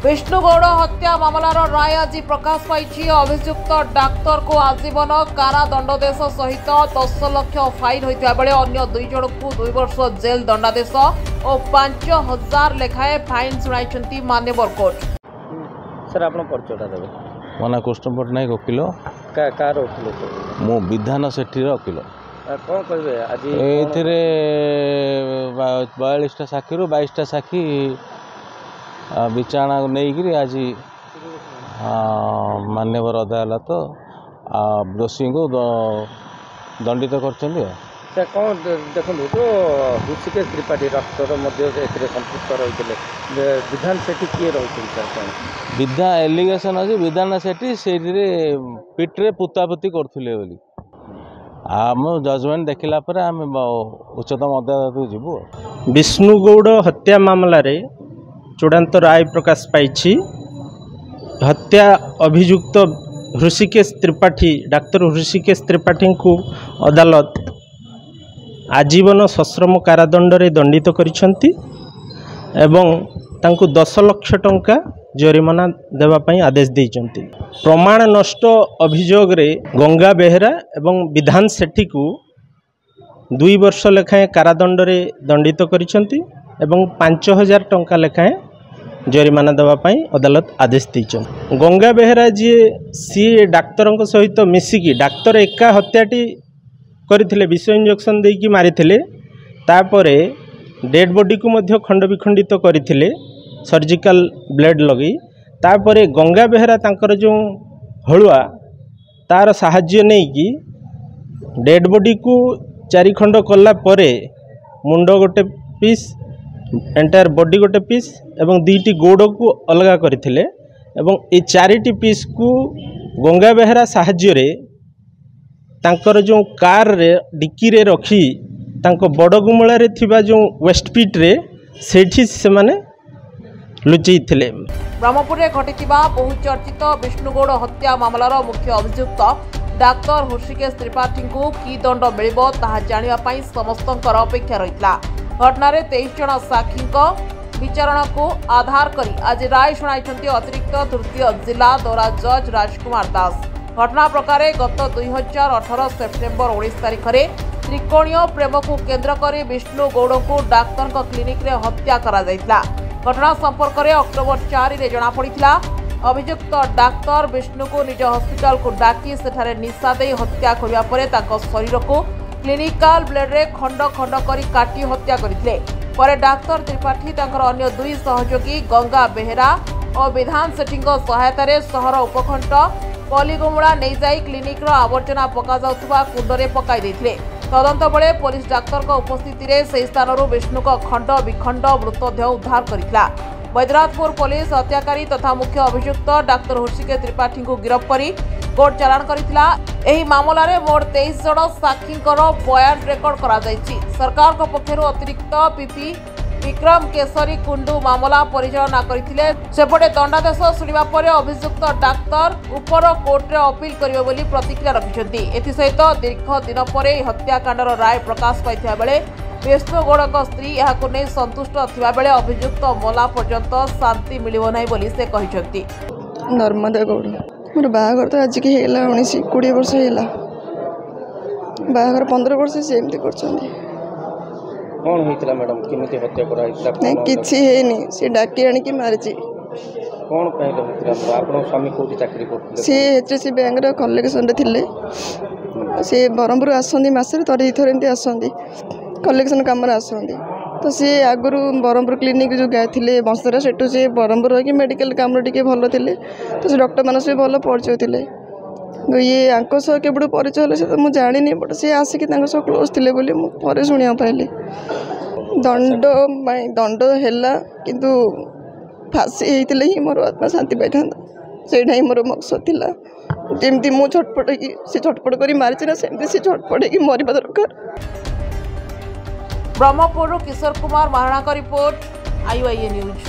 विष्णुगौड़ हत्या मामलार राय आज प्रकाश पाई। अभियुक्त डाक्तर को आजीवन कारादंडादेश सहित 10 लाख फाइन होता बेले अन्य 2 जन को 2 वर्ष जेल दंडादेश और 5,000 लेखाएं फाइन शुणाई मान्यवर कोर्ट। सर आप परिचयटा देवे। मो ना कृष्ण पट्टनायक वकिल कार वकिल मो विधान सेठी वकिल। कौन कहे आज ये 42टा साक्षी 22टा साक्षी विचारणा नहीं आज मान्यवर अदालत दोषी को दंडित कर कौन देखो तो ऋषिकेश त्रिपाठी डॉक्टर संपुक्त रही विधान सेठी किए रही विधा एलिगेशन अच्छे विधान सेठी से पिट्रे पुतापुती करुले आम जजमेंट देखला पर आम उच्चतम अदालत को जीवु। विष्णुगौड़ हत्या मामला रे चूड़ांत राय प्रकाश पाई। हत्या अभियुक्त ऋषिकेश त्रिपाठी डाक्तर ऋषिकेश त्रिपाठी को अदालत आजीवन सश्रम कारादंड रे दंडित करिसेंती एवं तांको 10 लाख टंका जरिमाना देवाई आदेश देइचंती। प्रमाण नष्ट अभियोग रे गंगा बेहरा एवं विधान सेठी को 2 वर्ष लेखाएं कारादंड रे दंडित करिसेंती एवं 5,000 टंका लेखाएं जरिमाना देवाई अदालत आदेश देइचंती। गंगा बेहरा जी सी डाक्तर सहित मिसिकी डाक्तर एका हत्याटी करथिले विष इंजेक्शन देकी मारिथिले तापरे डेड बॉडी को मध्य खंड विखंडित करथिले सर्जिकल ब्लेड लगी तापरे गंगा बेहरा तांकर जो हलुआ तार साहाय्य नहीं कि डेड बॉडी को 4 खंड कला परे मुंड गोटे पीस एंटायर बॉडी गोटे पीस एवं 2टी गोड़ को अलगा करथिले एवं ए 4टी पीस को गंगा बेहरा साहाय्य रे तांकर जो कार रे डिक्की रे रखी तांको बड़ गुमला रे थिबा जो वेस्ट पिट रे सेठी से माने लुचई थिले। ब्रह्मपुर में घटिथिबा बहुचर्चित विष्णुगौड़ हत्या मामलार मुख्य अभियुक्त डाक्तर ऋषिकेश त्रिपाठी को की दंड मिलिबो ताहा जानिबा पई समस्तंकर अपेक्षा रहितला। घटना 23 जन साक्षी विचारणा को आधार करी आज राय शुणाई अतिरिक्त तृतीय जिला दौरा जज राजकुमार दास। घटना प्रकार गत 2018 सेप्टेम्बर 19 तारिख में त्रिकोणीय प्रेम को केन्द्र कर विष्णुगौड़ को डाक्तर क्लिनिक रे हत्या करा जायतिला। घटना संपर्क में अक्टोबर 4 रे जनापड़ा अभियुक्त डाक्तर विष्णु को निज हस्पिटाल को डाकी सेठारे निशा दे हत्या करबा परे ताको शरीर को क्लिनिकल ब्लेड रे खंड खंड करी काटी हत्या करथिले। परे डाक्तर त्रिपाठी तांकर अन्य 2 सहयोगी गंगा बेहरा और विधान सेठी सहायता रे सहर उपखंड पलिगुमुड़ा नहीं जाई क्लिनिक रो आवर्जना पका जाउथबा कुंडरे पकाई देथिले। तदंत बेले पुलिस डाक्तर उपस्थिति रे से स्थान विष्णु को खंड विखंड मृतदेह उद्धार करथिला। बैद्यनाथपुर पुलिस हत्याकारी तथा मुख्य अभियुक्त डाक्तर ऋषिकेश त्रिपाठी को गिरफ्त करी कोर्ट चालाण करथिला। एही मामला रे मोट 23 जन साक्षींकर बयान रेकर्ड करा जायछि। सरकार को पक्षरु अतिरिक्त पीपी विक्रम केसरी कुंडू मामला परिचालना करथिले। सेपटे दंडादेश शुणिबा परे अभियुक्त डाक्तर उपर कोर्ट रे अपील करिवे बोली प्रतिक्रिया रखिछन्ती। एथि सहित दीर्घ दिन परे हत्याकांडर राय प्रकाश पाइथिबा बेले विष्णुगौड़ स्त्री यहाको नै संतुष्ट थिबा बेले अभियुक्त मला पर्यंत शांति मिलिबो नै बोली से कहिछन्ती। नर्मदा गौड़ मोर बाहागर तो आज के हेला 19-20 वर्ष हेला बाहागर 15 वर्ष से एमती करछन्ती। कौन होइतला मैडम किमिति हत्या करा हितला नहीं किछि हेनी से डाकी आनी की मारछि। कौन कहले होइतला आपन स्वामी कोठी चाकरी करथिले से एचसी बैंक रो कलेक्शन रे थिले से बरमपुर आसंदी मासे तरे इथर एंती आसंदी कलेक्शन काम रे आसंदी तो से आगुरु बरमपुर क्लिनिक जो गए थिले बंसरा सेटू से बरमपुर कि मेडिकल काम रे टिके भलो थिले तो से डॉक्टर मानस भी भलो परिचय थिले। ये आंको सह केबडू परिचय से तो मु जानिनी बट से आसिक सह क्लोज थिले बोली मु परे सुनिया पाइली। दंड हैला किंतु फांसी होइतिले ही मोर आत्मा शांति पाइथांदा सेटा ही मोर मकसद थिला। जेमती मु छटपट की से छटपट करी मारिछि ना सेमती से छटपट की मरिबा दरकार। ब्रह्मपुर किशोर कुमार महाराणा का रिपोर्ट IOIA न्यूज।